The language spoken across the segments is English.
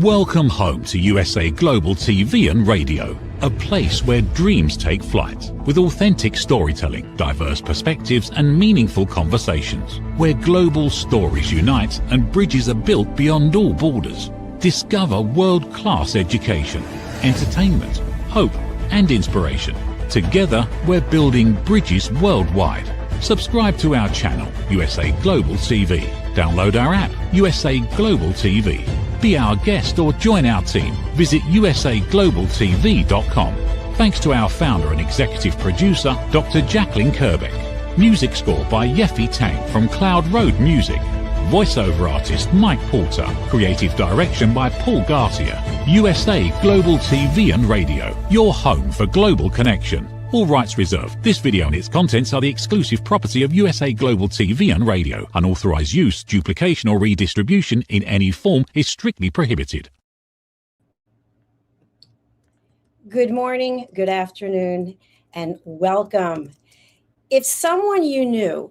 Welcome home to USA Global TV and Radio, a place where dreams take flight, with authentic storytelling, diverse perspectives and meaningful conversations, where global stories unite and bridges are built beyond all borders. Discover world-class education, entertainment, hope and inspiration. Together, we're building bridges worldwide. Subscribe to our channel, USA Global TV. Download our app, USA Global TV. Be our guest or join our team. Visit usaglobaltv.com. Thanks to our founder and executive producer, Dr. Jacalyn Kerbeck. Music score by Yeffy Tang from Cloud Road Music. Voiceover artist Mike Porter. Creative direction by Paul Garcia. USA Global TV and Radio. Your home for global connection. All rights reserved. This video and its contents are the exclusive property of USA Global TV and Radio. Unauthorized use, duplication or redistribution in any form is strictly prohibited. Good morning, good afternoon, and welcome. If someone you knew,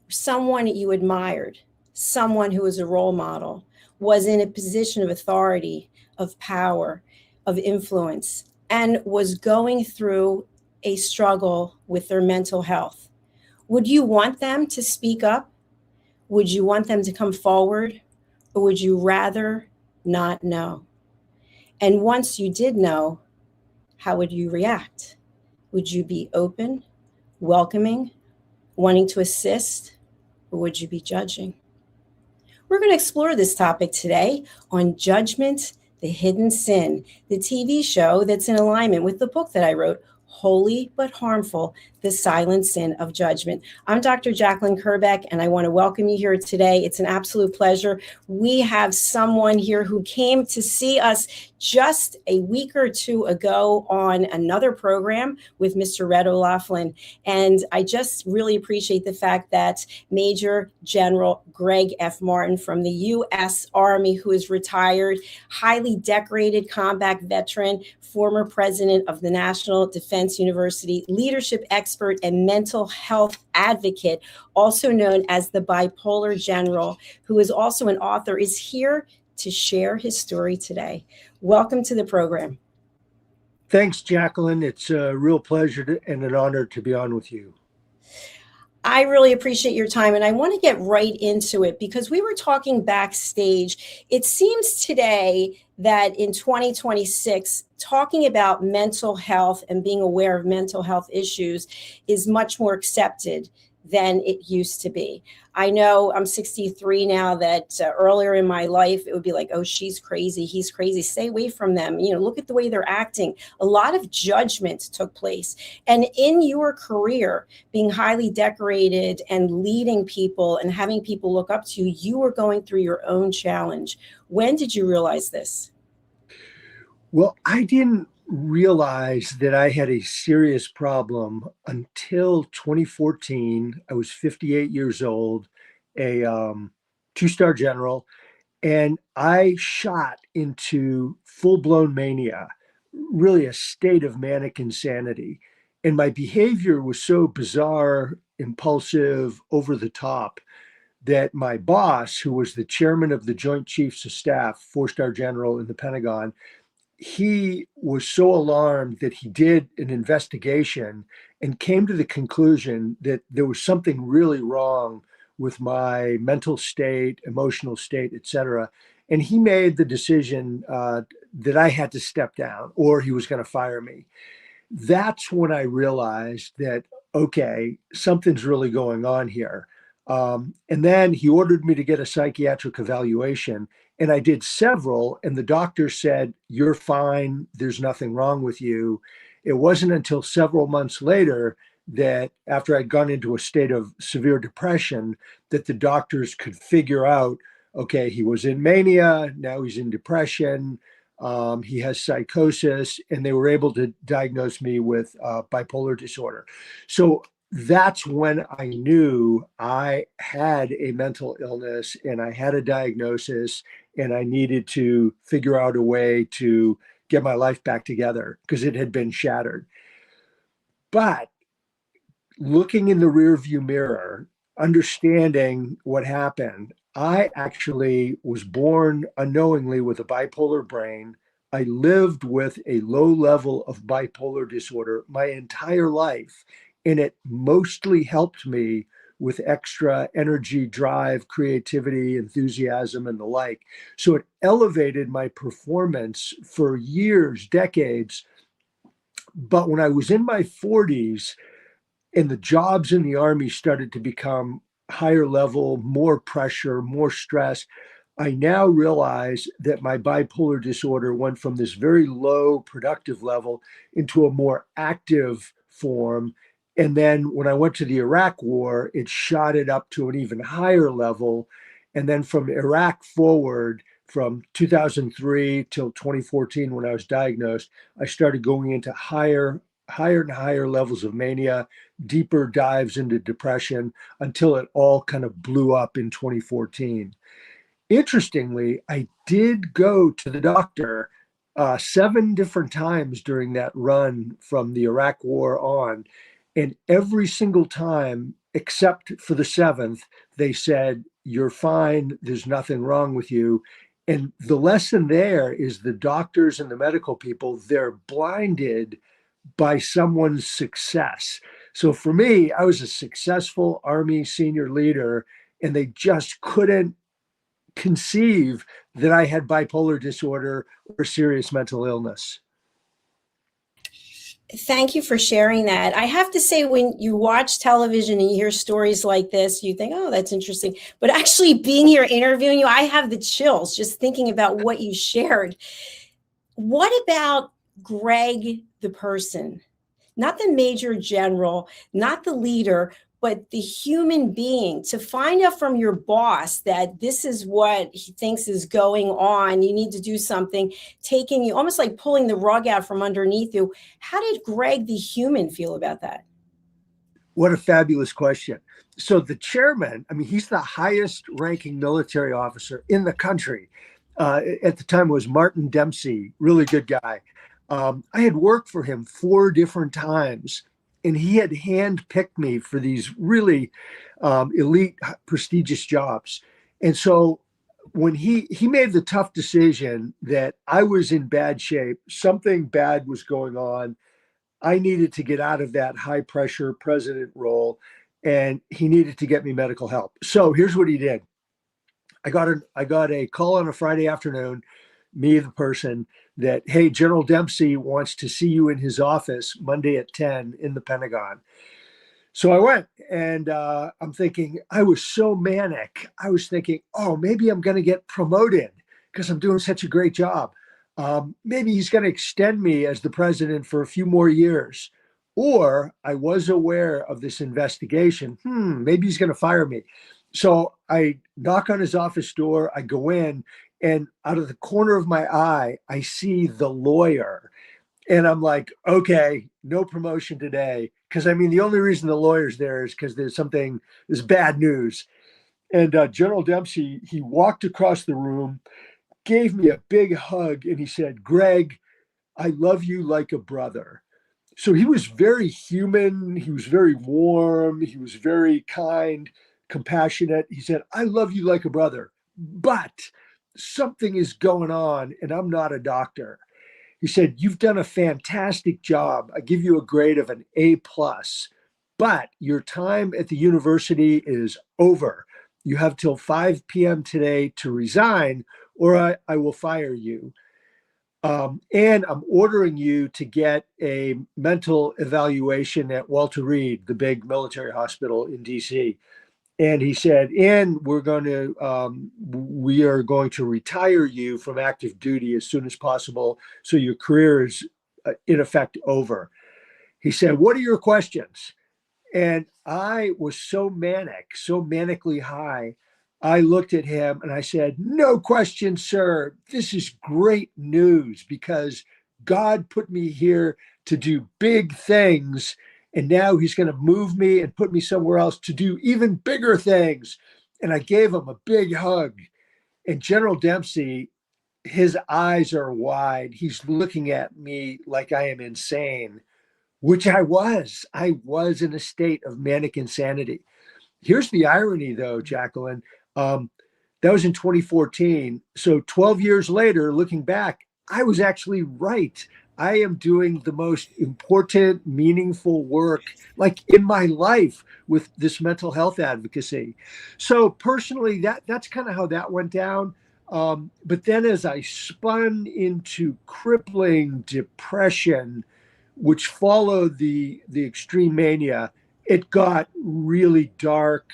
someone you admired, someone who was a role model, was in a position of authority, of power, of influence, and was going through a struggle with their mental health, would you want them to speak up? Would you want them to come forward? Or would you rather not know? And once you did know, how would you react? Would you be open, welcoming, wanting to assist, or would you be judging? We're going to explore this topic today on Judgment, the Hidden Sin, the TV show that's in alignment with the book that I wrote, Holy but Harmful, The Silent Sin of Judgment. I'm Dr. Jacalyn Kerbeck, and I want to welcome you here today. It's an absolute pleasure. We have someone here who came to see us just a week or two ago on another program with Mr. Red O'Laughlin. And I just really appreciate the fact that Major General Gregg F from the U.S. Army, who is retired, highly decorated combat veteran, former president of the National Defense University, leadership expert and mental health advocate, also known as the Bipolar General, who is also an author, is here to share his story today. Welcome to the program. Thanks, Jacalyn. It's a real pleasure and an honor to be on with you. I really appreciate your time, and I want to get right into it because we were talking backstage. It seems today that in 2026, talking about mental health and being aware of mental health issues is much more accepted than it used to be. I know I'm 63 now, that earlier in my life, it would be like, oh, she's crazy, he's crazy, stay away from them. You know, look at the way they're acting. A lot of judgment took place. And in your career, being highly decorated and leading people and having people look up to you, you were going through your own challenge. When did you realize this? Well, I didn't realize that I had a serious problem until 2014. I was 58 years old, a two-star general, and I shot into full-blown mania, really a state of manic insanity. And my behavior was so bizarre, impulsive, over the top, that my boss, who was the chairman of the Joint Chiefs of Staff, four-star general in the Pentagon, he was so alarmed that he did an investigation and came to the conclusion that there was something really wrong with my mental state, emotional state, etc. And he made the decision that I had to step down or he was going to fire me. That's when I realized that, okay, something's really going on here. And then he ordered me to get a psychiatric evaluation. And I did several, and the doctor said, you're fine, there's nothing wrong with you. It wasn't until several months later that, after I'd gone into a state of severe depression, that the doctors could figure out, okay, he was in mania, now he's in depression, he has psychosis, and they were able to diagnose me with bipolar disorder. So that's when I knew I had a mental illness and I had a diagnosis and I needed to figure out a way to get my life back together because it had been shattered. But looking in the rearview mirror, understanding what happened, I actually was born unknowingly with a bipolar brain. I lived with a low level of bipolar disorder my entire life, and it mostly helped me with extra energy, drive, creativity, enthusiasm, and the like. So it elevated my performance for years, decades. But when I was in my 40s and the jobs in the Army started to become higher level, more pressure, more stress, I now realize that my bipolar disorder went from this very low productive level into a more active form. And then when I went to the Iraq war, it shot it up to an even higher level. And then from Iraq forward, from 2003 till 2014, when I was diagnosed, I started going into higher and higher levels of mania, deeper dives into depression until it all kind of blew up in 2014. Interestingly, I did go to the doctor 7 different times during that run from the Iraq War on. And every single time, except for the seventh, they said, "You're fine. There's nothing wrong with you." And the lesson there is the doctors and the medical people, they're blinded by someone's success. So for me, I was a successful Army senior leader, and they just couldn't conceive that I had bipolar disorder or serious mental illness. Thank you for sharing that. I have to say, when you watch television and you hear stories like this, you think, oh, that's interesting. But actually being here interviewing you, I have the chills just thinking about what you shared. What about Greg, the person? Not the Major General, not the leader, but the human being. To find out from your boss that this is what he thinks is going on, you need to do something, taking you almost like pulling the rug out from underneath you. How did Greg, the human, feel about that? What a fabulous question. So the chairman, I mean, he's the highest ranking military officer in the country. At the time, it was Martin Dempsey, really good guy. I had worked for him 4 different times, and he had handpicked me for these really elite, prestigious jobs. And so when he made the tough decision that I was in bad shape, something bad was going on, I needed to get out of that high pressure president role, and he needed to get me medical help. So here's what he did. I got a call on a Friday afternoon, me, the person, that, hey, General Dempsey wants to see you in his office Monday at 10 in the Pentagon. So I went, and I'm thinking, I was so manic. I was thinking, oh, maybe I'm going to get promoted because I'm doing such a great job. Maybe he's going to extend me as the president for a few more years. Or I was aware of this investigation. Maybe he's going to fire me. So I knock on his office door. I go in, and out of the corner of my eye, I see the lawyer. And I'm like, okay, no promotion today. Because I mean, the only reason the lawyer's there is because there's bad news. And General Dempsey, he walked across the room, gave me a big hug, and he said, "Greg, I love you like a brother." So he was very human. He was very warm. He was very kind, compassionate. He said, "I love you like a brother, but something is going on, and I'm not a doctor." He said, "You've done a fantastic job. I give you a grade of an A plus, but your time at the university is over. You have till 5 p.m. today to resign, or I will fire you. And I'm ordering you to get a mental evaluation at Walter Reed, the big military hospital in DC." And he said, "And we are going to retire you from active duty as soon as possible, so your career is in effect over." He said, "What are your questions?" And I was so manic, so manically high. I looked at him and I said, "No question, sir. This is great news because God put me here to do big things. And now he's going to move me and put me somewhere else to do even bigger things." And I gave him a big hug. And General Dempsey, his eyes are wide. He's looking at me like I am insane, which I was. I was in a state of manic insanity. Here's the irony, though, Jacalyn. That was in 2014. So 12 years later, looking back, I was actually right. I am doing the most important, meaningful work like in my life with this mental health advocacy. So personally, that's kind of how that went down. But then as I spun into crippling depression, which followed the extreme mania, it got really dark,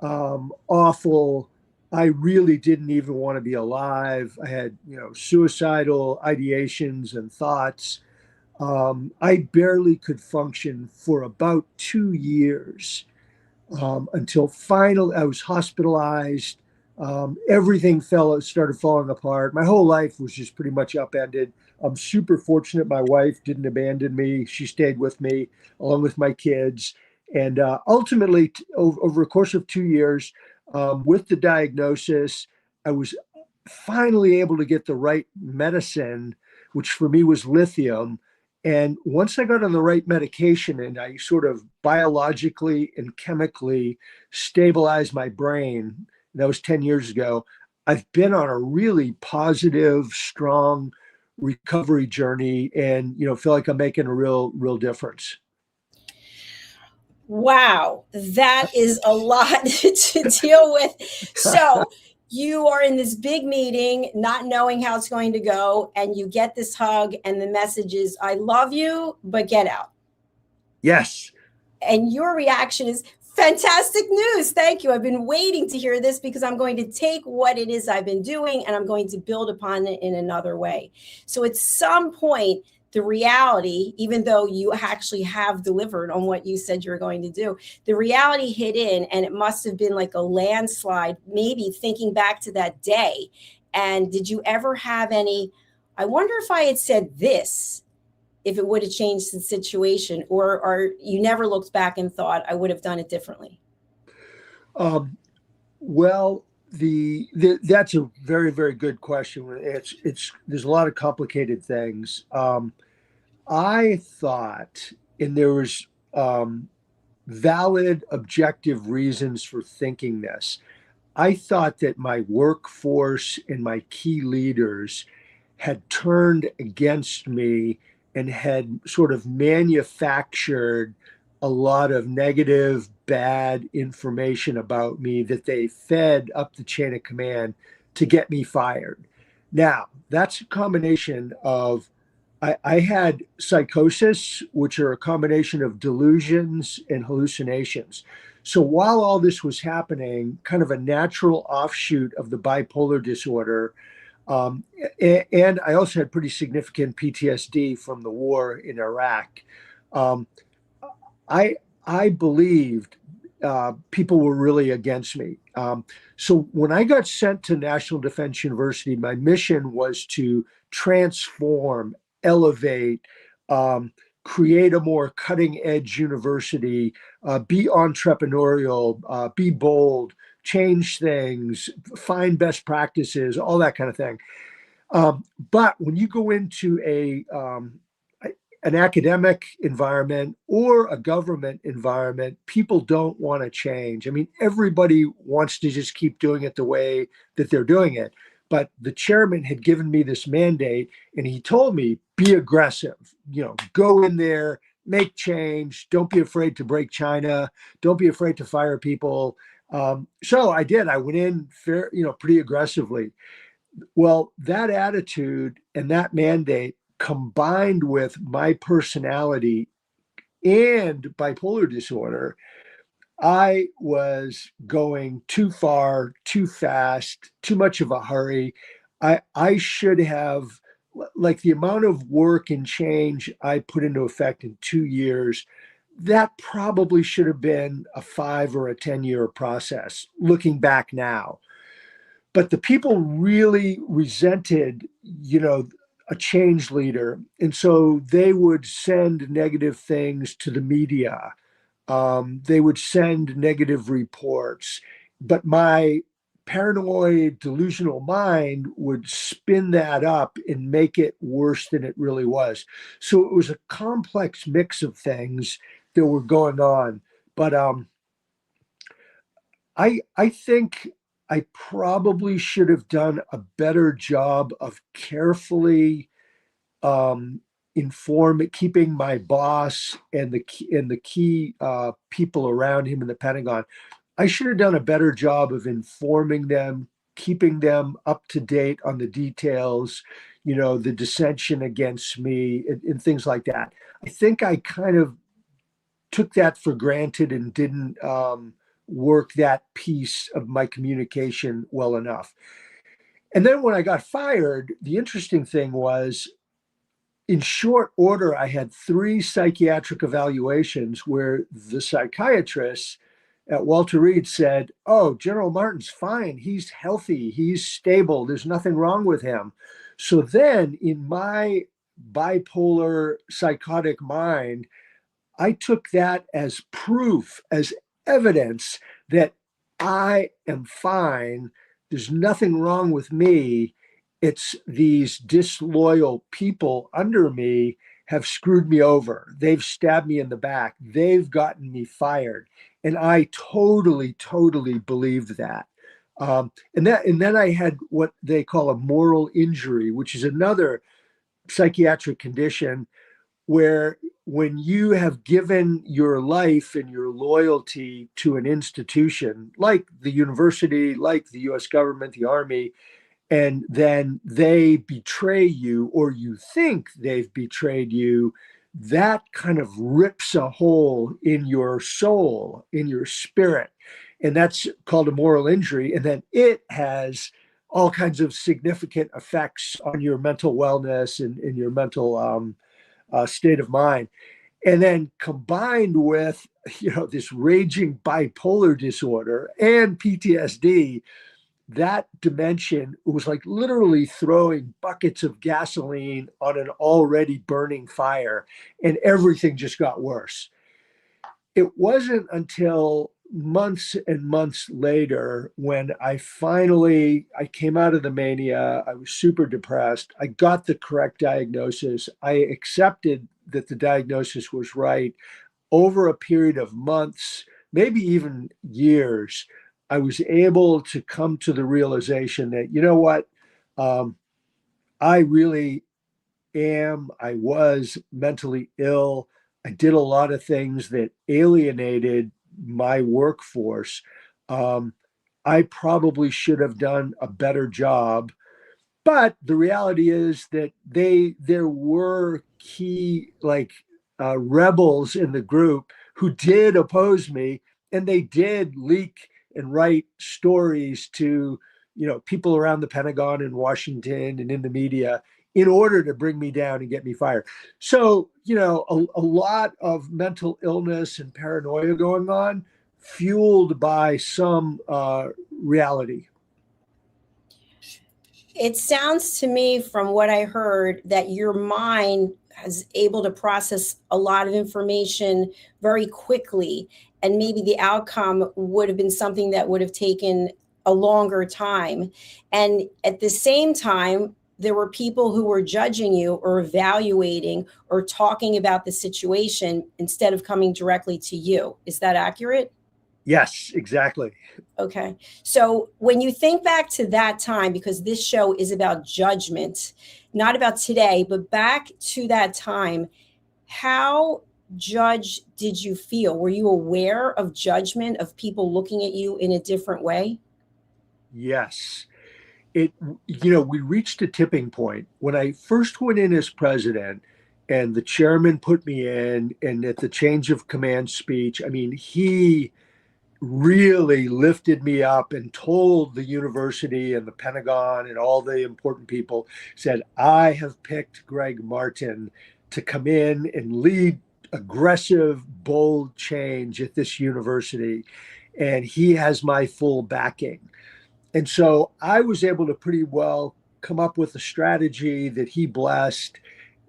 awful. I really didn't even want to be alive. I had, suicidal ideations and thoughts. I barely could function for about 2 years, until finally I was hospitalized. Everything started falling apart. My whole life was just pretty much upended. I'm super fortunate my wife didn't abandon me. She stayed with me along with my kids. And ultimately, over a course of 2 years, with the diagnosis, I was finally able to get the right medicine, which for me was lithium. And once I got on the right medication and I sort of biologically and chemically stabilized my brain, that was 10 years ago, I've been on a really positive, strong recovery journey and, feel like I'm making a real difference. Wow, that is a lot to deal with. So you are in this big meeting, not knowing how it's going to go, and you get this hug, and the message is, I love you, but get out. Yes. And your reaction is, fantastic news. Thank you. I've been waiting to hear this because I'm going to take what it is I've been doing and I'm going to build upon it in another way. So at some point, the reality, even though you actually have delivered on what you said you were going to do, the reality hit in, and it must have been like a landslide, maybe thinking back to that day. And did you ever have any, I wonder if I had said this, if it would have changed the situation, or you never looked back and thought I would have done it differently? Well, that's a very good question. It's there's a lot of complicated things. I thought, and there was valid, objective reasons for thinking this. I thought that my workforce and my key leaders had turned against me and had sort of manufactured a lot of negative, bad information about me that they fed up the chain of command to get me fired. Now, that's a combination of, I had psychosis, which are a combination of delusions and hallucinations. So while all this was happening, kind of a natural offshoot of the bipolar disorder, and I also had pretty significant PTSD from the war in Iraq. Um, I believed people were really against me. So when I got sent to National Defense University, my mission was to transform, elevate, create a more cutting edge university, be entrepreneurial, be bold, change things, find best practices, all that kind of thing. But when you go into an academic environment or a government environment, people don't want to change. I mean, everybody wants to just keep doing it the way that they're doing it. But the chairman had given me this mandate and he told me, be aggressive, go in there, make change. Don't be afraid to break China. Don't be afraid to fire people. So I did. I went in pretty aggressively. Well, that attitude and that mandate combined with my personality and bipolar disorder, I was going too far, too fast, too much of a hurry. I should have, like, the amount of work and change I put into effect in 2 years, that probably should have been a 5 or a 10-year process, looking back now. But the people really resented, a change leader. And so they would send negative things to the media. They would send negative reports. But my paranoid, delusional mind would spin that up and make it worse than it really was. So it was a complex mix of things that were going on. But I think I probably should have done a better job of carefully keeping my boss and the key people around him in the Pentagon. I should have done a better job of informing them, keeping them up to date on the details, the dissension against me and things like that. I think I kind of took that for granted and didn't work that piece of my communication well enough. And then when I got fired, the interesting thing was, in short order, I had 3 psychiatric evaluations where the psychiatrist at Walter Reed said, "Oh, General Martin's fine. He's healthy. He's stable. There's nothing wrong with him." So then, in my bipolar psychotic mind, I took that as proof, as evidence that I am fine. There's nothing wrong with me. It's these disloyal people under me have screwed me over. They've stabbed me in the back. They've gotten me fired. And I totally, totally believed that. And then I had what they call a moral injury, which is another psychiatric condition where when you have given your life and your loyalty to an institution like the university, like the US government, the Army, and then they betray you, or you think they've betrayed you, that kind of rips a hole in your soul, in your spirit. And that's called a moral injury. And then it has all kinds of significant effects on your mental wellness and your mental state of mind. And then combined with, this raging bipolar disorder and PTSD, that dimension was like literally throwing buckets of gasoline on an already burning fire, and everything just got worse. It wasn't until months and months later when I came out of the mania. I was super depressed. I got the correct diagnosis. I accepted that the diagnosis was right. Over a period of months, maybe even years, I was able to come to the realization that, you know what, I really I was mentally ill. I did a lot of things that alienated my workforce. I probably should have done a better job. But the reality is that there were key rebels in the group who did oppose me, and they did leak and write stories to people around the Pentagon and Washington and in the media in order to bring me down and get me fired. So a lot of mental illness and paranoia going on, fueled by some reality. It sounds to me from what I heard that your mind is able to process a lot of information very quickly, and maybe the outcome would have been something that would have taken a longer time. And at the same time, there were people who were judging you or evaluating or talking about the situation instead of coming directly to you. Is that accurate? Yes, exactly. Okay. So when you think back to that time, because this show is about judgment, not about today, but back to that time, how judged did you feel? Were you aware of judgment, of people looking at you in a different way? Yes. We reached a tipping point. When I first went in as president and the chairman put me in, and at the change of command speech, he really lifted me up and told the university and the Pentagon and all the important people, said, "I have picked Gregg Martin to come in and lead aggressive, bold change at this university. And he has my full backing." And so I was able to pretty well come up with a strategy that he blessed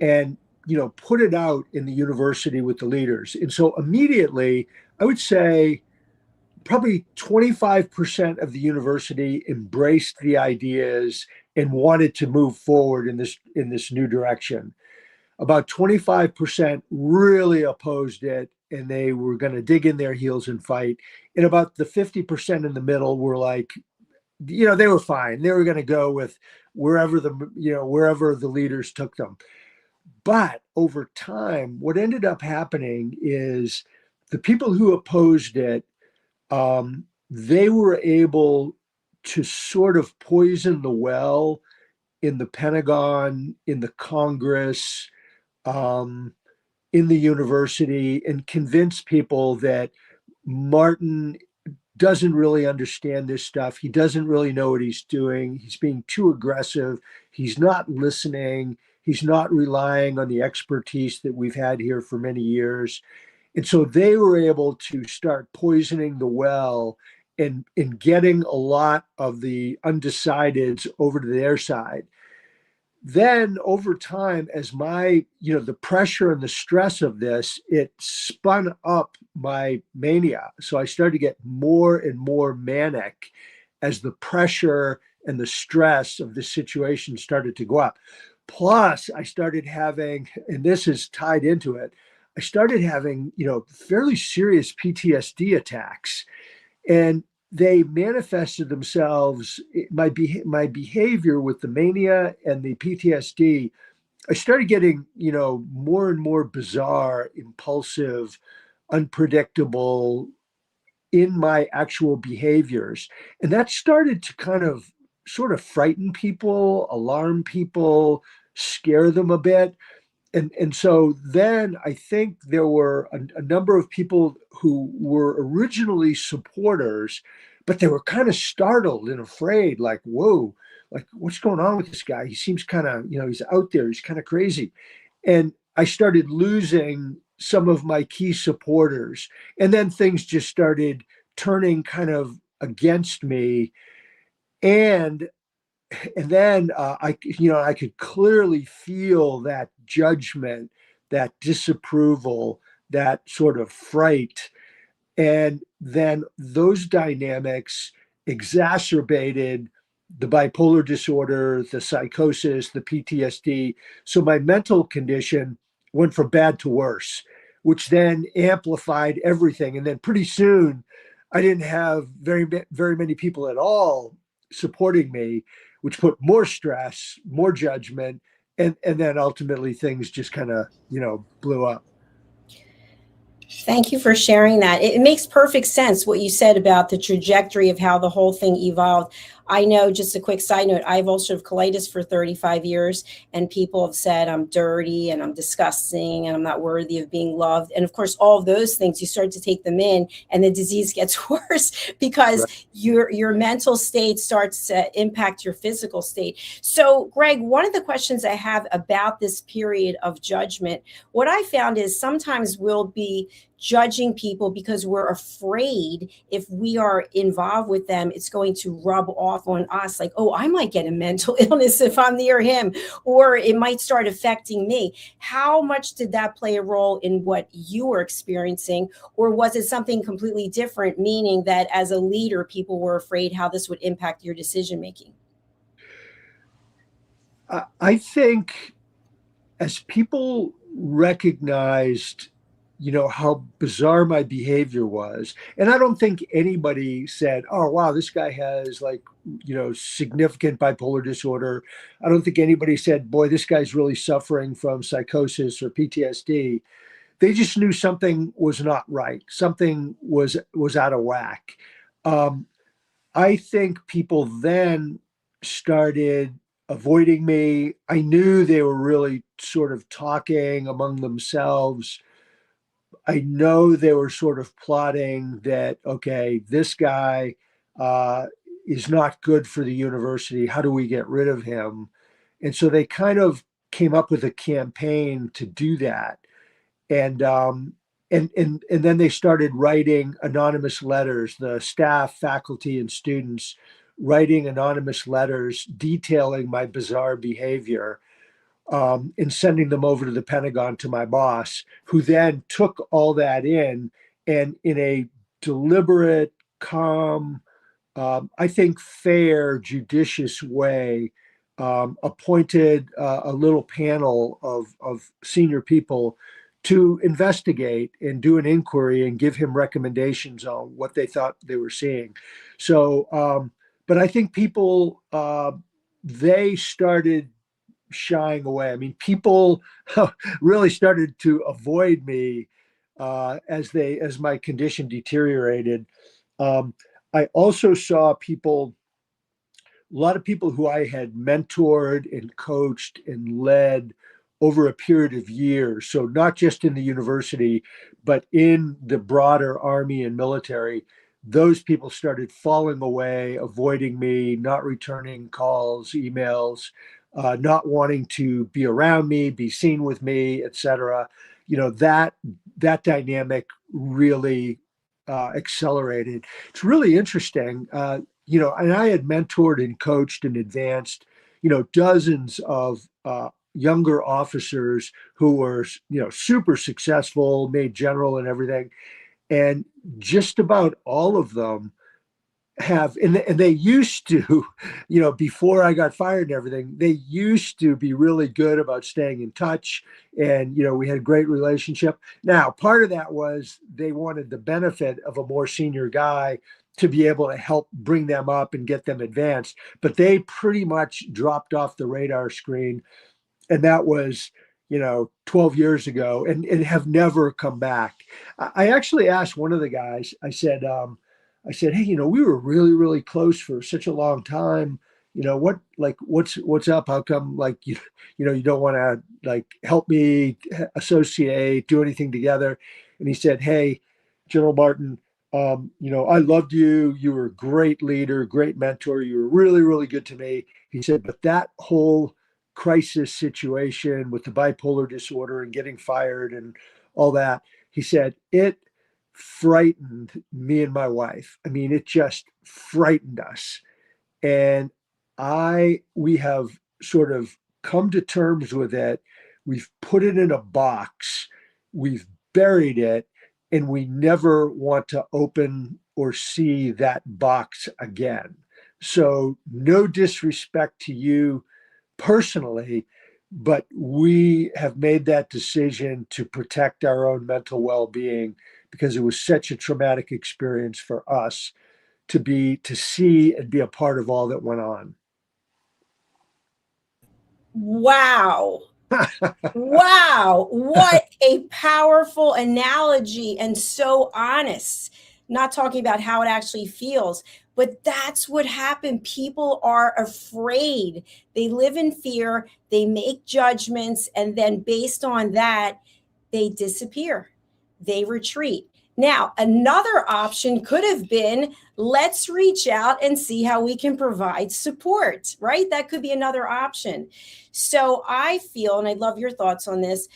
and, put it out in the university with the leaders. And so immediately, I would say probably 25% of the university embraced the ideas and wanted to move forward in this new direction. About 25% really opposed it, and they were going to dig in their heels and fight. And about the 50% in the middle were like, they were fine. They were going to go with wherever the leaders took them. But over time, what ended up happening is the people who opposed it, they were able to sort of poison the well in the Pentagon, in the Congress, in the university, and convince people that Martin doesn't really understand this stuff. He doesn't really know what he's doing. He's being too aggressive. He's not listening. He's not relying on the expertise that we've had here for many years. And so they were able to start poisoning the well and getting a lot of the undecideds over to their side. Then over time, as the pressure and the stress of this, it spun up my mania. So I started to get more and more manic as the pressure and the stress of the situation started to go up. Plus, I started having, and this is tied into it, I started having, fairly serious PTSD attacks. And they manifested themselves, my behavior with the mania and the PTSD. I started getting, more and more bizarre, impulsive, unpredictable in my actual behaviors. And that started to kind of sort of frighten people, alarm people, scare them a bit. And so then I think there were a number of people who were originally supporters, but they were kind of startled and afraid, like, whoa, like what's going on with this guy? He seems kind of, he's out there, he's kind of crazy. And I started losing some of my key supporters. And then things just started turning kind of against me. And then I could clearly feel that judgment, that disapproval, that sort of fright. And then those dynamics exacerbated the bipolar disorder, the psychosis, the PTSD. So my mental condition went from bad to worse, which then amplified everything. And then pretty soon, I didn't have very, very many people at all supporting me, which put more stress, more judgment, and then ultimately things just kind of, blew up. Thank you for sharing that. It makes perfect sense what you said about the trajectory of how the whole thing evolved. I know, just a quick side note, I have ulcerative colitis for 35 years, and people have said I'm dirty and I'm disgusting and I'm not worthy of being loved. And of course, all of those things, you start to take them in and the disease gets worse because Right. your mental state starts to impact your physical state. So, Greg, one of the questions I have about this period of judgment, what I found is sometimes we'll be judging people because we're afraid if we are involved with them, it's going to rub off on us like, oh, I might get a mental illness if I'm near him, or it might start affecting me. How much did that play a role in what you were experiencing? Or was it something completely different, meaning that as a leader, people were afraid how this would impact your decision making? I think as people recognized how bizarre my behavior was. And I don't think anybody said, oh, wow, this guy has significant bipolar disorder. I don't think anybody said, boy, this guy's really suffering from psychosis or PTSD. They just knew something was not right. Something was out of whack. I think people then started avoiding me. I knew they were really sort of talking among themselves. I know they were sort of plotting that, okay, this guy is not good for the university. How do we get rid of him? And so they kind of came up with a campaign to do that. And then they started writing anonymous letters, the staff, faculty, and students writing anonymous letters detailing my bizarre behavior, and sending them over to the Pentagon to my boss, who then took all that in and in a deliberate, calm, I think fair, judicious way, appointed a little panel of senior people to investigate and do an inquiry and give him recommendations on what they thought they were seeing. So, but I think people, they started shying away. I mean, people really started to avoid me as my condition deteriorated. Um, I also saw people, a lot of people who I had mentored and coached and led over a period of years. So not just in the university, but in the broader army and military, those people started falling away, avoiding me, not returning calls, emails, not wanting to be around me, be seen with me, etc. You know, that dynamic really accelerated. It's really interesting. And I had mentored and coached and advanced, dozens of younger officers who were, super successful, made general and everything. And just about all of them have, and they used to, before I got fired and everything, they used to be really good about staying in touch. And, we had a great relationship. Now, part of that was they wanted the benefit of a more senior guy to be able to help bring them up and get them advanced. But they pretty much dropped off the radar screen. And that was, 12 years ago, and have never come back. I actually asked one of the guys, I said, hey, we were really, really close for such a long time. What's up? How come, you don't want to help me associate, do anything together? And he said, hey, General Martin, I loved you. You were a great leader, great mentor. You were really, really good to me. He said, but that whole crisis situation with the bipolar disorder and getting fired and all that, he said, it frightened me and my wife. I mean, it just frightened us. And we have sort of come to terms with it. We've put it in a box. We've buried it, and we never want to open or see that box again. So no disrespect to you personally, but we have made that decision to protect our own mental well-being because it was such a traumatic experience for us to see and be a part of all that went on. Wow. Wow. What a powerful analogy, and so honest. Not talking about how it actually feels, but that's what happened. People are afraid. They live in fear. They make judgments. And then based on that, they disappear. They retreat. Now, another option could have been, let's reach out and see how we can provide support, right? That could be another option. So I feel, and I'd love your thoughts on this,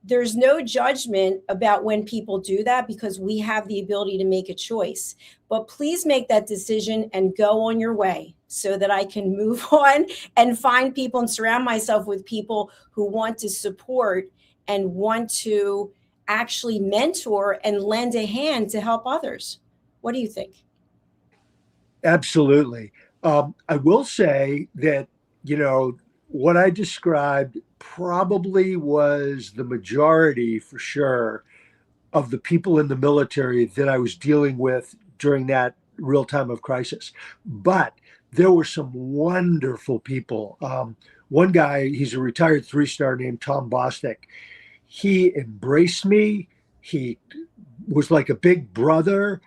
there's no judgment about when people do that because we have the ability to make a choice. But please make that decision and go on your way so that I can move on and find people and surround myself with people who want to support and want to actually mentor and lend a hand to help others. What do you think? Absolutely. I will say that, what I described probably was the majority, for sure, of the people in the military that I was dealing with during that real time of crisis. But there were some wonderful people. One guy, he's a retired 3-star named Tom Bostic. He embraced me. He was like a big brother.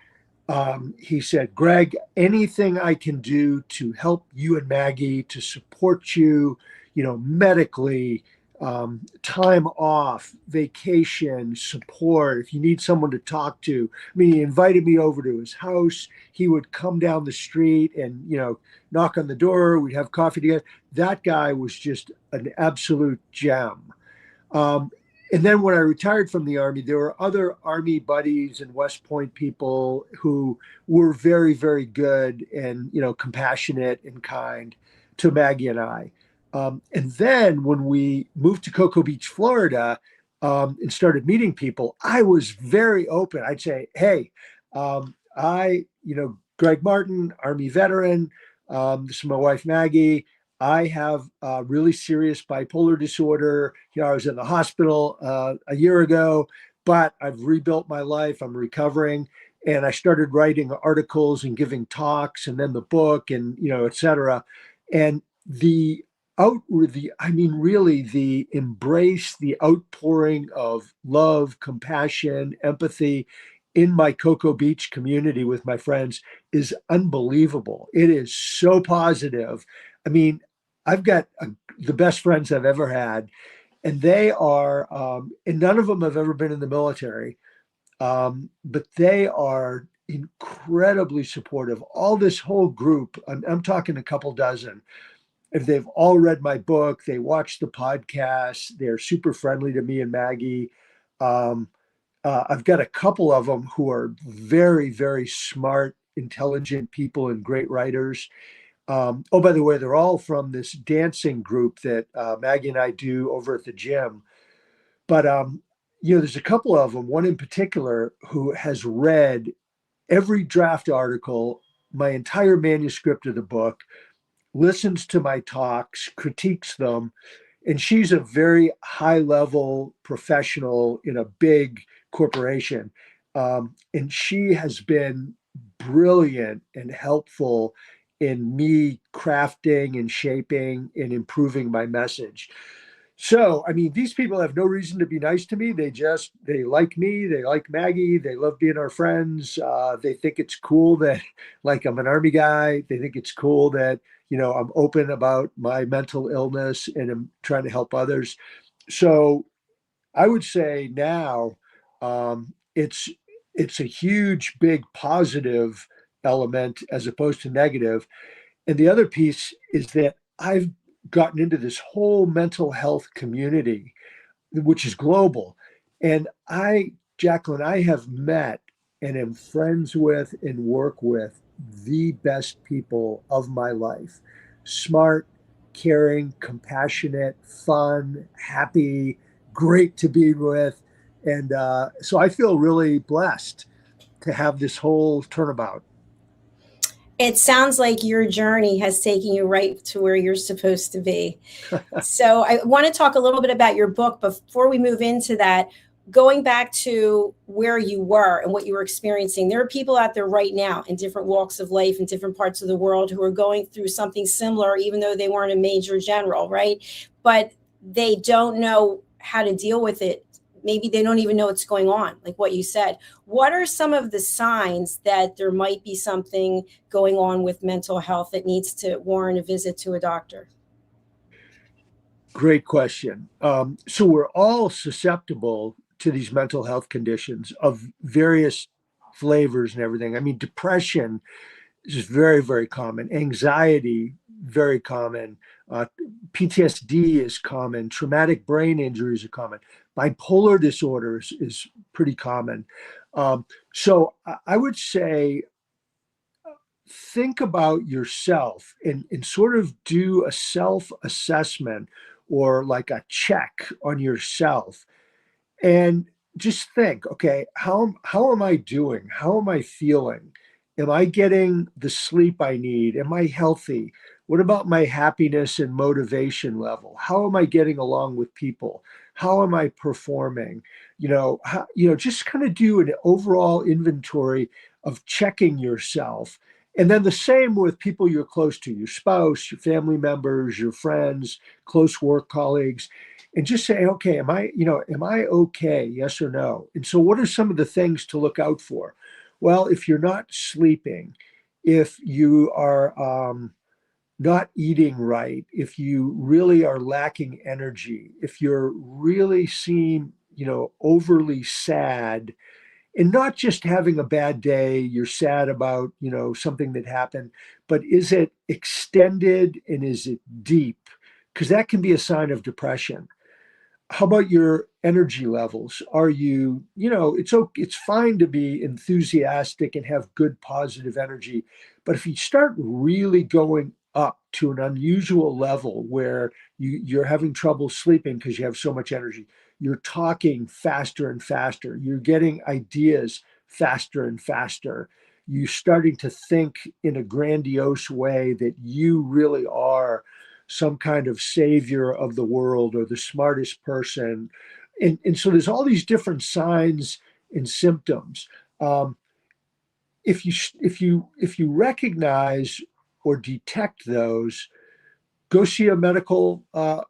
He said, Greg, anything I can do to help you and Maggie, to support you, medically, time off, vacation, support, if you need someone to talk to. I mean, he invited me over to his house. He would come down the street and, knock on the door. We'd have coffee together. That guy was just an absolute gem. And then when I retired from the Army, there were other Army buddies and West Point people who were very, very good and, compassionate and kind to Maggie and I. And then when we moved to Cocoa Beach, Florida, and started meeting people, I was very open. I'd say, hey, Greg Martin, Army veteran, this is my wife, Maggie. I have a really serious bipolar disorder. I was in the hospital a year ago, but I've rebuilt my life. I'm recovering. And I started writing articles and giving talks, and then the book, and et cetera. And really the embrace, the outpouring of love, compassion, empathy in my Cocoa Beach community with my friends is unbelievable. It is so positive. I mean, I've got the best friends I've ever had, and they are, and none of them have ever been in the military, but they are incredibly supportive. All this whole group, I'm talking a couple dozen, if they've all read my book, they watch the podcast, they're super friendly to me and Maggie. Um, I've got a couple of them who are very, very smart, intelligent people and great writers. Oh, by the way, they're all from this dancing group that Maggie and I do over at the gym. But there's a couple of them, one in particular, who has read every draft article, my entire manuscript of the book, listens to my talks, critiques them, and she's a very high level professional in a big corporation. And she has been brilliant and helpful in me crafting and shaping and improving my message. So, I mean, these people have no reason to be nice to me. They like me. They like Maggie. They love being our friends. They think it's cool that, like, I'm an Army guy. They think it's cool that, I'm open about my mental illness and I'm trying to help others. So I would say now, it's a huge, big positive element as opposed to negative. And the other piece is that I've gotten into this whole mental health community, which is global. And Jacalyn, I have met and am friends with and work with the best people of my life. Smart, caring, compassionate, fun, happy, great to be with. And so I feel really blessed to have this whole turnabout. It sounds like your journey has taken you right to where you're supposed to be. So I want to talk a little bit about your book. But before we move into that, going back to where you were and what you were experiencing, there are people out there right now in different walks of life in different parts of the world who are going through something similar, even though they weren't a major general, right? But they don't know how to deal with it. Maybe they don't even know what's going on, like what you said. What are some of the signs that there might be something going on with mental health that needs to warrant a visit to a doctor? Great question. So we're all susceptible to these mental health conditions of various flavors and everything. I mean, depression is very, very common. Anxiety, very common. PTSD is common. Traumatic brain injuries are common. Bipolar disorders is pretty common. So I would say think about yourself and sort of do a self-assessment or like a check on yourself and just think, okay, how am I doing? How am I feeling? Am I getting the sleep I need? Am I healthy? What about my happiness and motivation level? How am I getting along with people? How am I performing? Just kind of do an overall inventory of checking yourself. And then the same with people you're close to, your spouse, your family members, your friends, close work colleagues, and just say, okay, am I okay? Yes or no? And so what are some of the things to look out for? Well, if you're not sleeping, if you are not eating right, if you really are lacking energy, if you're really seem, overly sad, and not just having a bad day, you're sad about, something that happened, but is it extended and is it deep? Because that can be a sign of depression. How about your energy levels? Are you, it's fine to be enthusiastic and have good positive energy, but if you start really going up to an unusual level where you're having trouble sleeping because you have so much energy, you're talking faster and faster, you're getting ideas faster and faster, you're starting to think in a grandiose way that you really are some kind of savior of the world or the smartest person. And so there's all these different signs and symptoms. if you recognize or detect those, go see a medical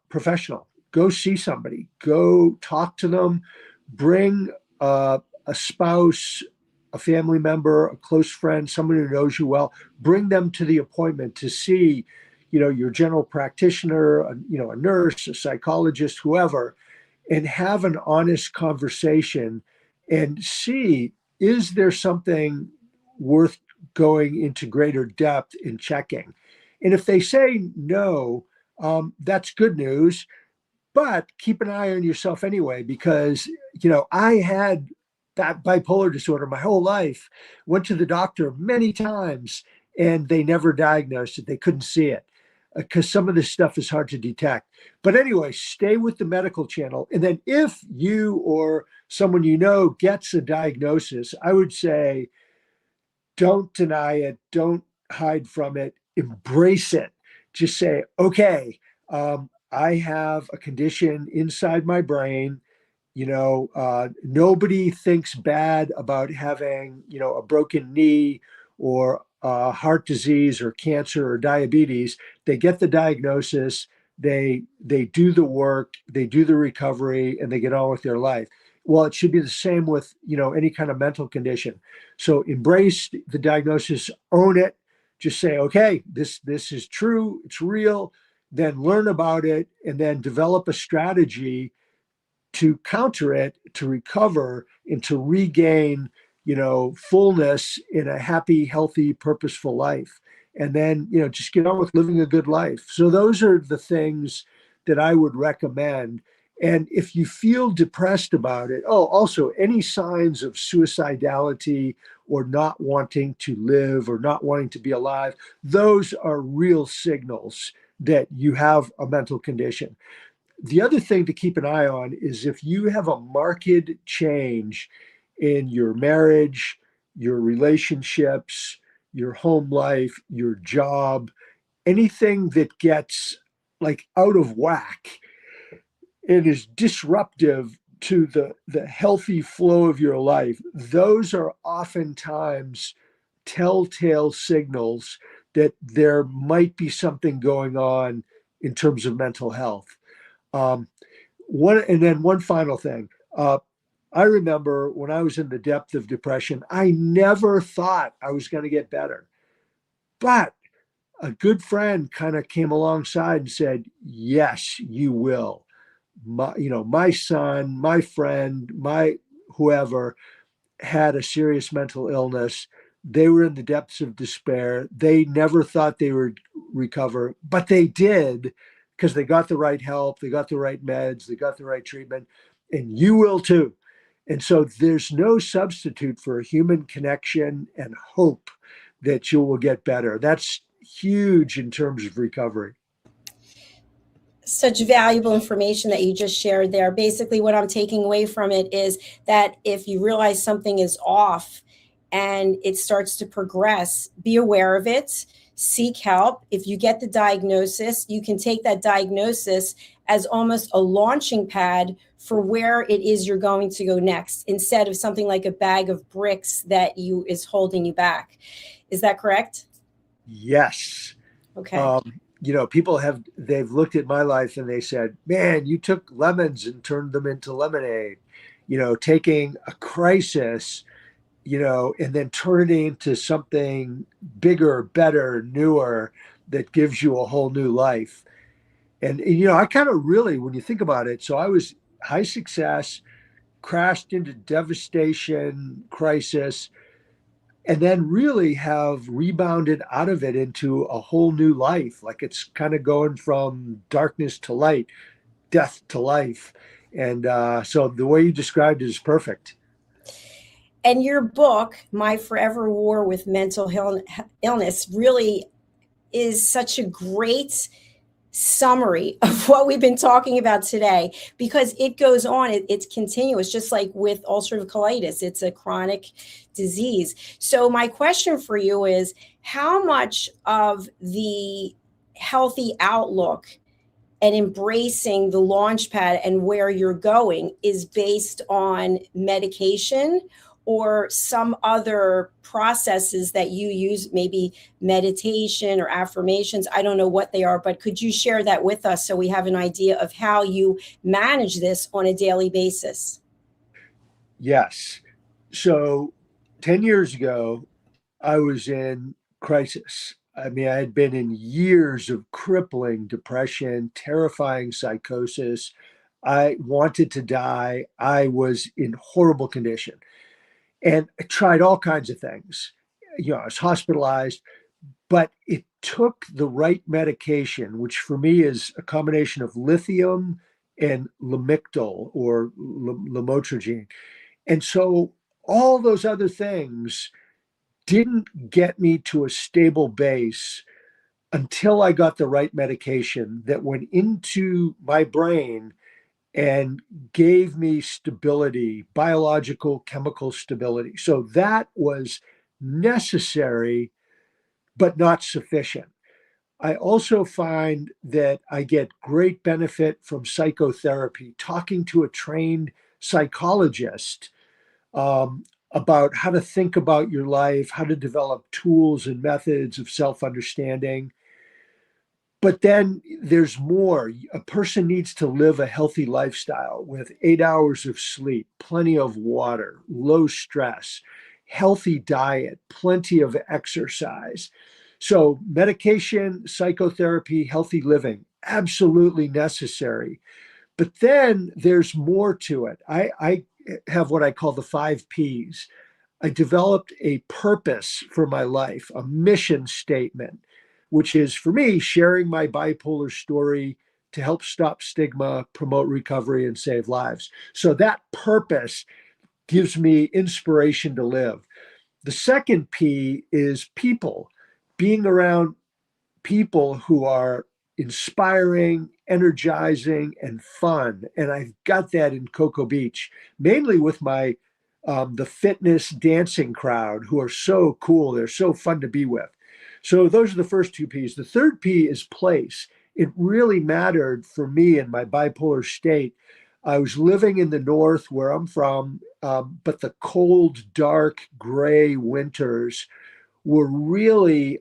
professional. Go see somebody. Go talk to them. Bring a spouse, a family member, a close friend, someone who knows you well. Bring them to the appointment to see, your general practitioner, a nurse, a psychologist, whoever, and have an honest conversation and see, is there something worth going into greater depth in checking? And if they say no, that's good news. But keep an eye on yourself anyway, because, I had that bipolar disorder my whole life, went to the doctor many times, and they never diagnosed it. They couldn't see it because some of this stuff is hard to detect. But anyway, stay with the medical channel. And then if you or someone gets a diagnosis, I would say, don't deny it. Don't hide from it. Embrace it. Just say, okay, I have a condition inside my brain. Nobody thinks bad about having, a broken knee or heart disease or cancer or diabetes. They get the diagnosis, they do the work, they do the recovery, and they get on with their life. Well, it should be the same with, any kind of mental condition. So embrace the diagnosis, own it, just say, okay, this is true, it's real, then learn about it, and then develop a strategy to counter it, to recover, and to regain, fullness in a happy, healthy, purposeful life. And then, just get on with living a good life. So those are the things that I would recommend. And if you feel depressed about it, also any signs of suicidality or not wanting to live or not wanting to be alive, those are real signals that you have a mental condition. The other thing to keep an eye on is if you have a marked change in your marriage, your relationships, your home life, your job, anything that gets like out of whack and is disruptive to the healthy flow of your life, those are oftentimes telltale signals that there might be something going on in terms of mental health. One final thing. I remember when I was in the depth of depression, I never thought I was going to get better. But a good friend kind of came alongside and said, yes, you will. My son, my friend, my whoever had a serious mental illness. They were in the depths of despair. They never thought they would recover, but they did because they got the right help, they got the right meds, they got the right treatment, and you will too. And so there's no substitute for a human connection and hope that you will get better. That's huge in terms of recovery. Such valuable information that you just shared there. Basically, what I'm taking away from it is that if you realize something is off and it starts to progress, be aware of it, seek help. If you get the diagnosis, you can take that diagnosis as almost a launching pad for where it is you're going to go next, instead of something like a bag of bricks that is holding you back. Is that correct? Yes. Okay. They've looked at my life and they said, man, you took lemons and turned them into lemonade, taking a crisis, and then turning it into something bigger, better, newer, that gives you a whole new life. And I kind of really, when you think about it, so I was high success, crashed into devastation, crisis, and then really have rebounded out of it into a whole new life. Like it's kind of going from darkness to light, death to life. And so the way you described it is perfect. And your book, My Forever War with Mental Illness, really is such a great summary of what we've been talking about today, because it goes on, it's continuous, just like with ulcerative colitis. It's a chronic disease. So my question for you is, how much of the healthy outlook and embracing the launch pad and where you're going is based on medication, or some other processes that you use, maybe meditation or affirmations? I don't know what they are, but could you share that with us so we have an idea of how you manage this on a daily basis? Yes. So 10 years ago, I was in crisis. I mean, I had been in years of crippling depression, terrifying psychosis. I wanted to die. I was in horrible condition. And I tried all kinds of things. I was hospitalized, but it took the right medication, which for me is a combination of lithium and lamictal or lamotrigine. And so all those other things didn't get me to a stable base until I got the right medication that went into my brain and gave me stability, biological, chemical stability. So that was necessary, but not sufficient. I also find that I get great benefit from psychotherapy, talking to a trained psychologist about how to think about your life, how to develop tools and methods of self understanding. But then there's more. A person needs to live a healthy lifestyle with 8 hours of sleep, plenty of water, low stress, healthy diet, plenty of exercise. So, medication, psychotherapy, healthy living, absolutely necessary. But then there's more to it. I have what I call the 5 Ps. I developed a purpose for my life, a mission statement, which is for me sharing my bipolar story to help stop stigma, promote recovery, and save lives. So that purpose gives me inspiration to live. The second P is people, being around people who are inspiring, energizing, and fun. And I've got that in Cocoa Beach, mainly with my the fitness dancing crowd who are so cool. They're so fun to be with. So those are the first 2 Ps. The third P is place. It really mattered for me in my bipolar state. I was living in the north where I'm from, but the cold, dark, gray winters were really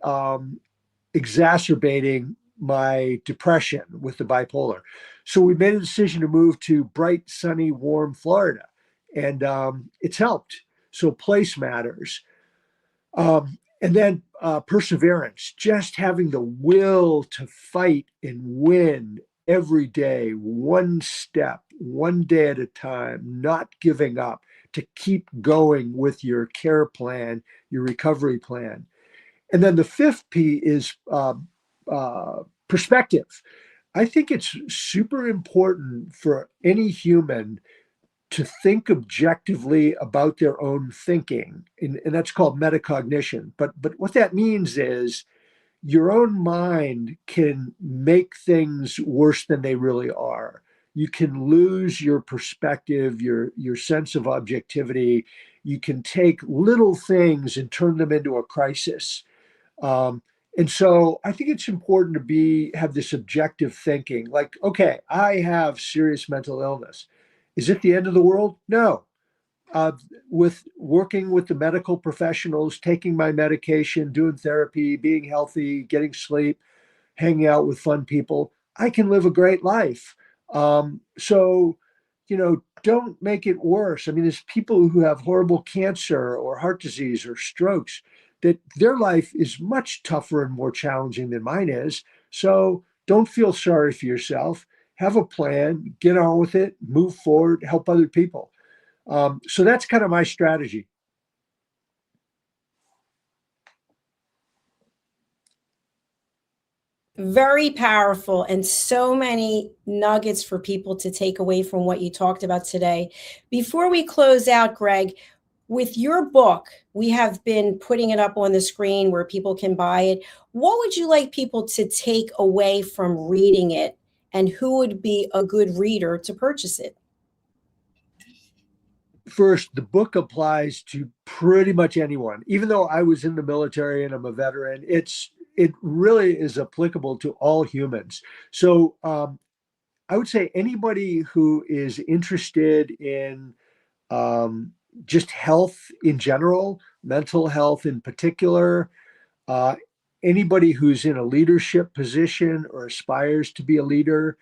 exacerbating my depression with the bipolar. So we made a decision to move to bright, sunny, warm Florida, and it's helped. So place matters. And then perseverance, just having the will to fight and win every day, one step, one day at a time, not giving up, to keep going with your care plan, your recovery plan. And then the fifth P is perspective. I think it's super important for any human to think objectively about their own thinking, and that's called metacognition. But what that means is your own mind can make things worse than they really are. You can lose your perspective, your sense of objectivity. You can take little things and turn them into a crisis. Um, and so I think it's important to have this objective thinking, like, okay, I have serious mental illness. Is it the end of the world? No. Uh, with working with the medical professionals, taking my medication, doing therapy, being healthy, getting sleep, hanging out with fun people, I can live a great life. So, don't make it worse. I mean, there's people who have horrible cancer or heart disease or strokes that their life is much tougher and more challenging than mine is. So don't feel sorry for yourself. Have a plan, get on with it, move forward, help other people. So that's kind of my strategy. Very powerful, and so many nuggets for people to take away from what you talked about today. Before we close out, Greg, with your book, we have been putting it up on the screen where people can buy it. What would you like people to take away from reading it, and who would be a good reader to purchase it? First, the book applies to pretty much anyone. Even though I was in the military and I'm a veteran, it really is applicable to all humans. So I would say anybody who is interested in just health in general, mental health in particular. Uh, Anybody who's in a leadership position or aspires to be a leader,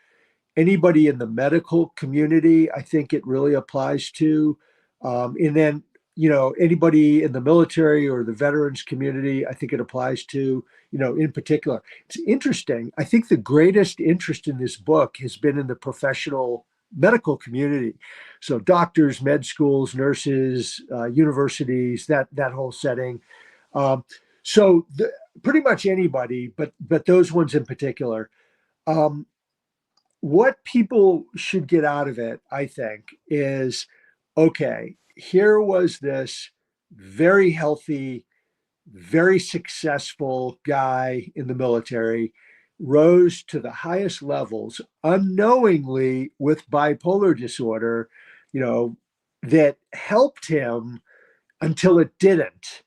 anybody in the medical community, I think it really applies to. And then, anybody in the military or the veterans community, I think it applies to, in particular. It's interesting. I think the greatest interest in this book has been in the professional medical community. So doctors, med schools, nurses, universities, that whole setting. Um, Pretty much anybody, but those ones in particular. Um, what people should get out of it, I think, is okay, here was this very healthy, very successful guy in the military, rose to the highest levels unknowingly with bipolar disorder, that helped him until it didn't.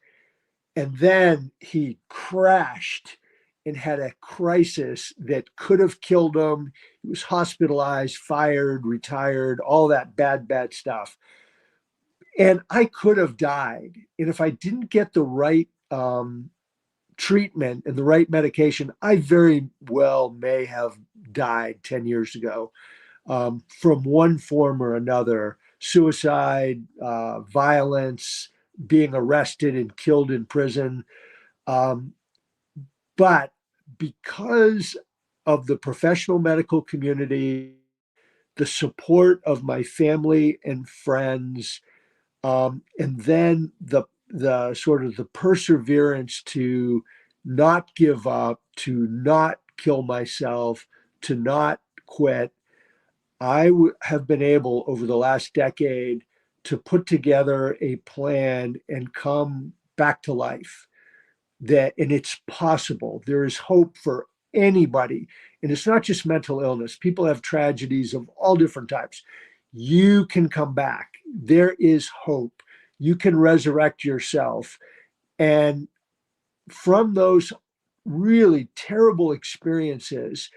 And then he crashed and had a crisis that could have killed him. He was hospitalized, fired, retired, all that bad stuff. And I could have died. And if I didn't get the right treatment and the right medication, I very well may have died 10 years ago from one form or another: suicide, violence, being arrested and killed in prison. Um, but because of the professional medical community, the support of my family and friends, and then the sort of the perseverance to not give up, to not kill myself, to not quit, have been able over the last decade to put together a plan and come back to life. And it's possible. There is hope for anybody. And it's not just mental illness. People have tragedies of all different types. You can come back. There is hope. You can resurrect yourself. And from those really terrible experiences,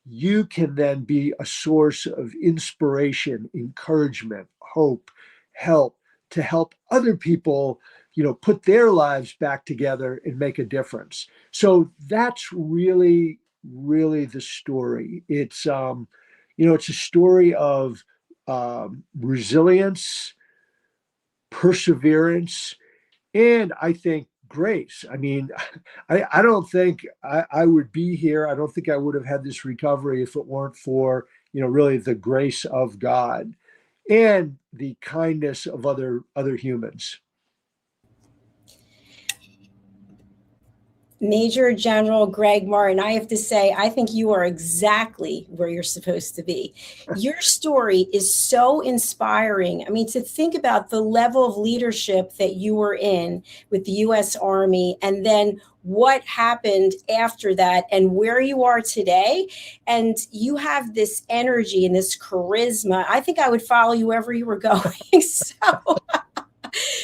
you can then be a source of inspiration, encouragement, hope, help to help other people, put their lives back together and make a difference. So that's really, really the story. It's it's a story of resilience, perseverance, and I think grace. I mean, I don't think I would be here. I don't think I would have had this recovery if it weren't for, really the grace of God and the kindness of other humans. Major General Gregg Martin, I have to say, I think you are exactly where you're supposed to be. Your story is so inspiring. I mean, to think about the level of leadership that you were in with the U.S. Army, and then what happened after that and where you are today. And you have this energy and this charisma. I think I would follow you wherever you were going.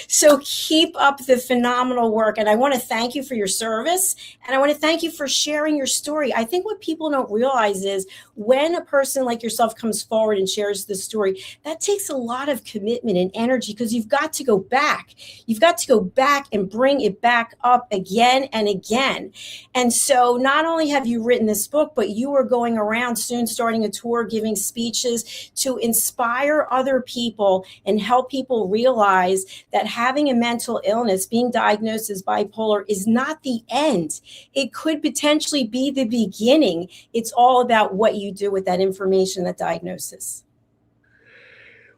So keep up the phenomenal work. And I want to thank you for your service. And I want to thank you for sharing your story. I think what people don't realize is when a person like yourself comes forward and shares the story, that takes a lot of commitment and energy, because you've got to go back. You've got to go back and bring it back up again and again. And so not only have you written this book, but you are going around soon, starting a tour, giving speeches to inspire other people and help people realize that having a mental illness, being diagnosed as bipolar, is not the end. It could potentially be the beginning. It's all about what you do with that information, that diagnosis.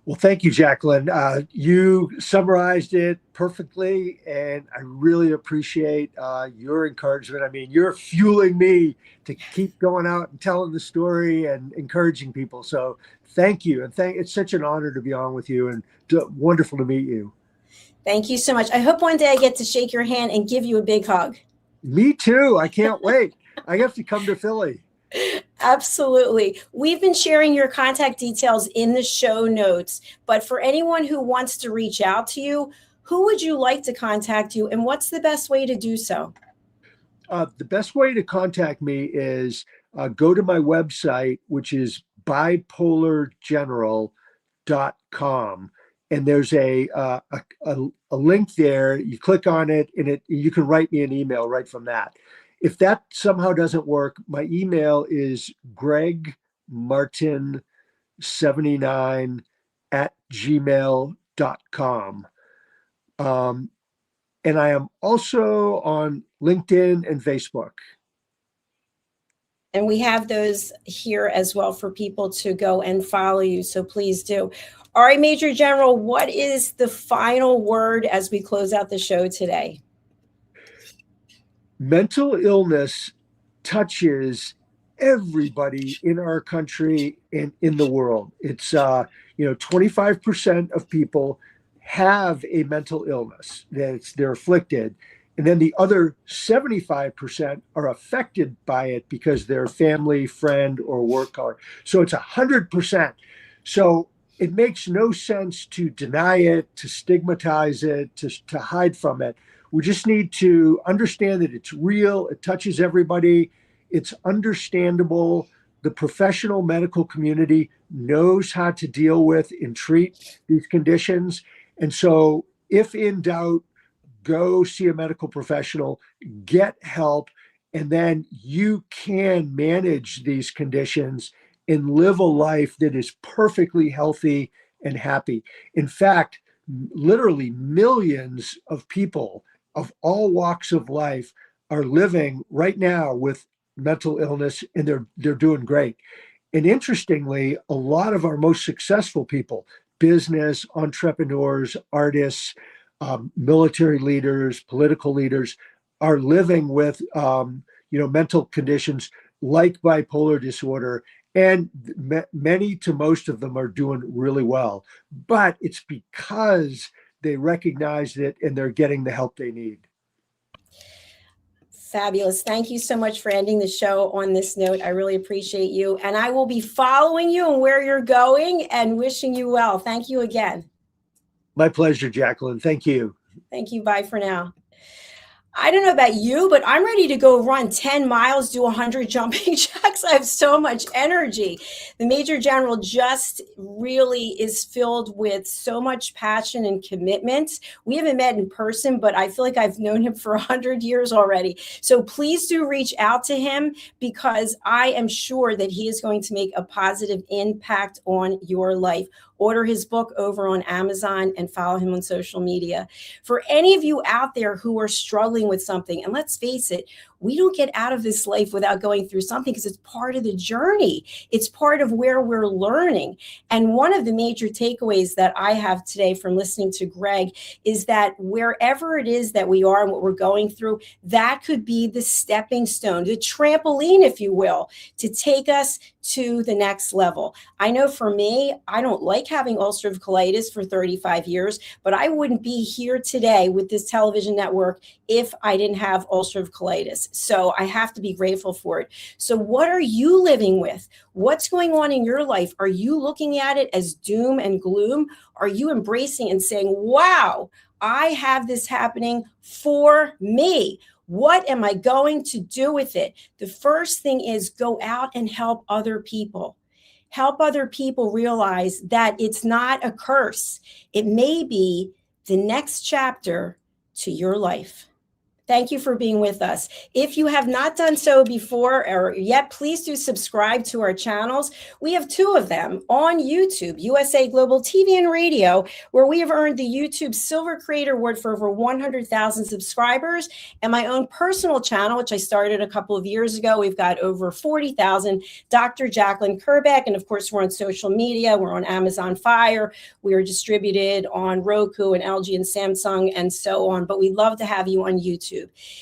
Well, thank you, Jacalyn. You summarized it perfectly, and I really appreciate your encouragement. I mean, you're fueling me to keep going out and telling the story and encouraging people. So thank you. And it's such an honor to be on with you, and wonderful to meet you. Thank you so much. I hope one day I get to shake your hand and give you a big hug. Me too. I can't wait. I have to come to Philly. Absolutely. We've been sharing your contact details in the show notes, but for anyone who wants to reach out to you, who would you like to contact you, and what's the best way to do so? The best way to contact me is go to my website, which is bipolargeneral.com. and there's a link there. You click on it, and you can write me an email right from that. If that somehow doesn't work, my email is gregmartin79@gmail.com. And I am also on LinkedIn and Facebook. And we have those here as well for people to go and follow you. So please do. All right, Major General, what is the final word as we close out the show today? Mental illness touches everybody in our country and in the world. It's 25% of people have a mental illness they're afflicted, and then the other 75% are affected by it because their family, friend, or work colleague. So it's 100%. So it makes no sense to deny it, to stigmatize it, to hide from it. We just need to understand that it's real. It touches everybody. It's understandable. The professional medical community knows how to deal with and treat these conditions. And so if in doubt, go see a medical professional, get help, and then you can manage these conditions and live a life that is perfectly healthy and happy. In fact, literally millions of people of all walks of life are living right now with mental illness, and they're doing great. And interestingly, a lot of our most successful people, business, entrepreneurs, artists, military leaders, political leaders, are living with mental conditions like bipolar disorder, and many to most of them are doing really well. But it's because they recognize it and they're getting the help they need. Fabulous. Thank you so much for ending the show on this note. I really appreciate you. And I will be following you and where you're going and wishing you well. Thank you again. My pleasure, Jacalyn. Thank you. Thank you. Bye for now. I don't know about you, but I'm ready to go run 10 miles, do 100 jumping jacks. I have so much energy. The Major General just really is filled with so much passion and commitment. We haven't met in person, but I feel like I've known him for 100 years already. So please do reach out to him, because I am sure that he is going to make a positive impact on your life. Order his book over on Amazon and follow him on social media. For any of you out there who are struggling with something, and let's face it, we don't get out of this life without going through something, because it's part of the journey. It's part of where we're learning. And one of the major takeaways that I have today from listening to Gregg is that wherever it is that we are and what we're going through, that could be the stepping stone, the trampoline, if you will, to take us to the next level. I know for me, I don't like having ulcerative colitis for 35 years, but I wouldn't be here today with this television network if I didn't have ulcerative colitis. So I have to be grateful for it. So what are you living with? What's going on in your life? Are you looking at it as doom and gloom? Are you embracing and saying, wow, I have this happening for me? What am I going to do with it? The first thing is go out and help other people. Help other people realize that it's not a curse. It may be the next chapter to your life. Thank you for being with us. If you have not done so before or yet, please do subscribe to our channels. We have two of them on YouTube, USA Global TV and Radio, where we have earned the YouTube Silver Creator Award for over 100,000 subscribers. And my own personal channel, which I started a couple of years ago, we've got over 40,000, Dr. Jacalyn Kerbeck. And of course, we're on social media. We're on Amazon Fire. We are distributed on Roku and LG and Samsung and so on. But we'd love to have you on YouTube.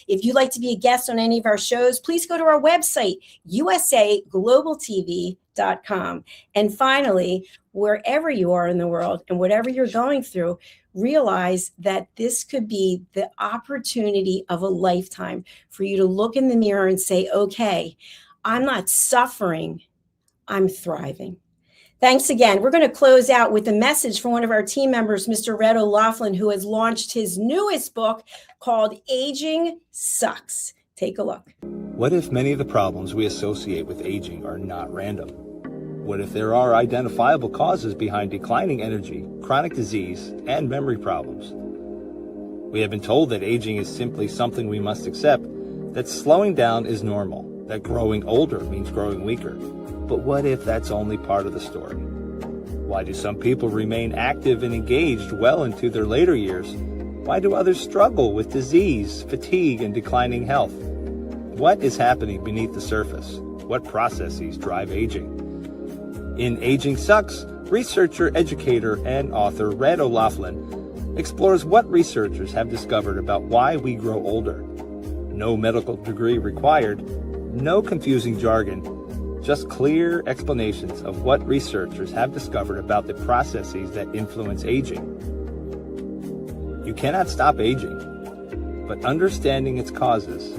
If you'd like to be a guest on any of our shows, please go to our website, usaglobaltv.com. And finally, wherever you are in the world and whatever you're going through, realize that this could be the opportunity of a lifetime for you to look in the mirror and say, okay, I'm not suffering, I'm thriving. Thanks again. We're going to close out with a message from one of our team members, Mr. Red O'Laughlin, who has launched his newest book called Aging Sucks. Take a look. What if many of the problems we associate with aging are not random? What if there are identifiable causes behind declining energy, chronic disease, and memory problems? We have been told that aging is simply something we must accept, that slowing down is normal, that growing older means growing weaker. But what if that's only part of the story? Why do some people remain active and engaged well into their later years? Why do others struggle with disease, fatigue, and declining health? What is happening beneath the surface? What processes drive aging? In Aging Sucks, researcher, educator, and author Red O'Loughlin explores what researchers have discovered about why we grow older. No medical degree required, no confusing jargon, just clear explanations of what researchers have discovered about the processes that influence aging. You cannot stop aging, but understanding its causes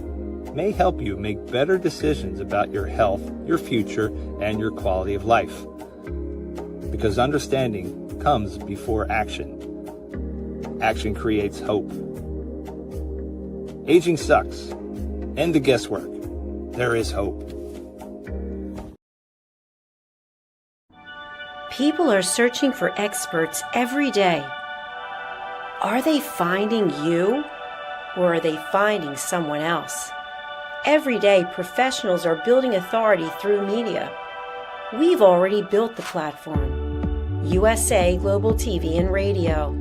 may help you make better decisions about your health, your future, and your quality of life. Because understanding comes before action. Action creates hope. Aging sucks. End the guesswork. There is hope. People are searching for experts every day. Are they finding you, or are they finding someone else? Every day, professionals are building authority through media. We've already built the platform. USA Global TV and Radio.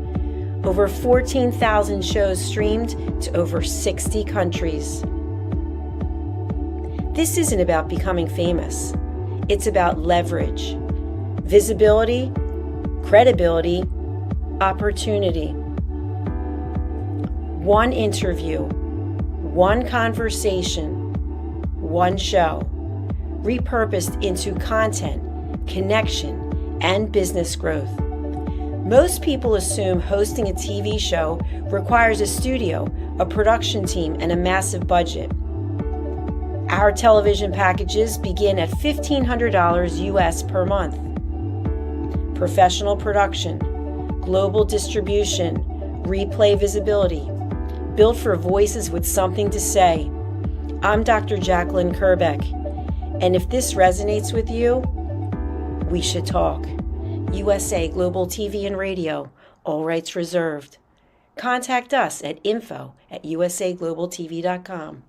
Over 14,000 shows streamed to over 60 countries. This isn't about becoming famous. It's about leverage, visibility, credibility, opportunity. One interview, one conversation, one show, repurposed into content, connection, and business growth. Most people assume hosting a TV show requires a studio, a production team, and a massive budget. Our television packages begin at $1,500 US per month. Professional production, global distribution, replay visibility, built for voices with something to say. I'm Dr. Jacalyn Kerbeck, and if this resonates with you, we should talk. USA Global TV and Radio, all rights reserved. Contact us at info@usaglobaltv.com.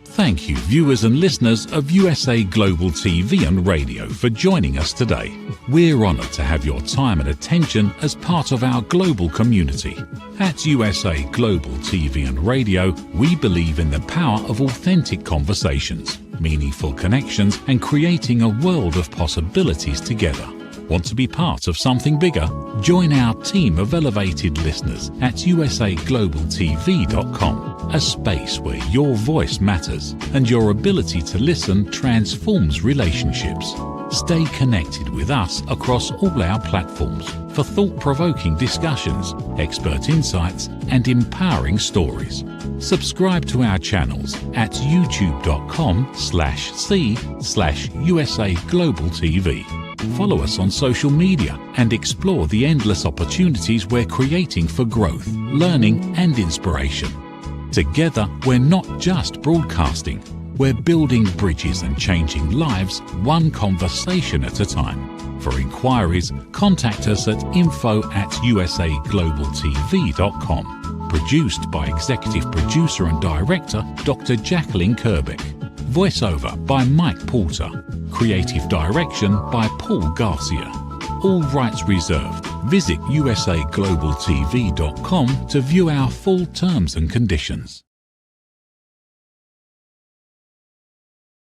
Thank you, viewers and listeners of USA Global TV and Radio, for joining us today. We're honoured to have your time and attention as part of our global community. At USA Global TV and Radio, we believe in the power of authentic conversations, meaningful connections, and creating a world of possibilities together. Want to be part of something bigger? Join our team of elevated listeners at usaglobaltv.com, a space where your voice matters and your ability to listen transforms relationships. Stay connected with us across all our platforms for thought-provoking discussions, expert insights, and empowering stories. Subscribe to our channels at youtube.com/c/usaglobaltv. Follow us on social media and explore the endless opportunities we're creating for growth, learning, and inspiration. Together, we're not just broadcasting, we're building bridges and changing lives one conversation at a time. For inquiries, contact us at info@usaglobaltv.com. Produced by Executive Producer and Director Dr. Jacalyn Kerbeck. Voiceover by Mike Porter. Creative direction by Paul Garcia. All rights reserved. Visit usaglobaltv.com to view our full terms and conditions.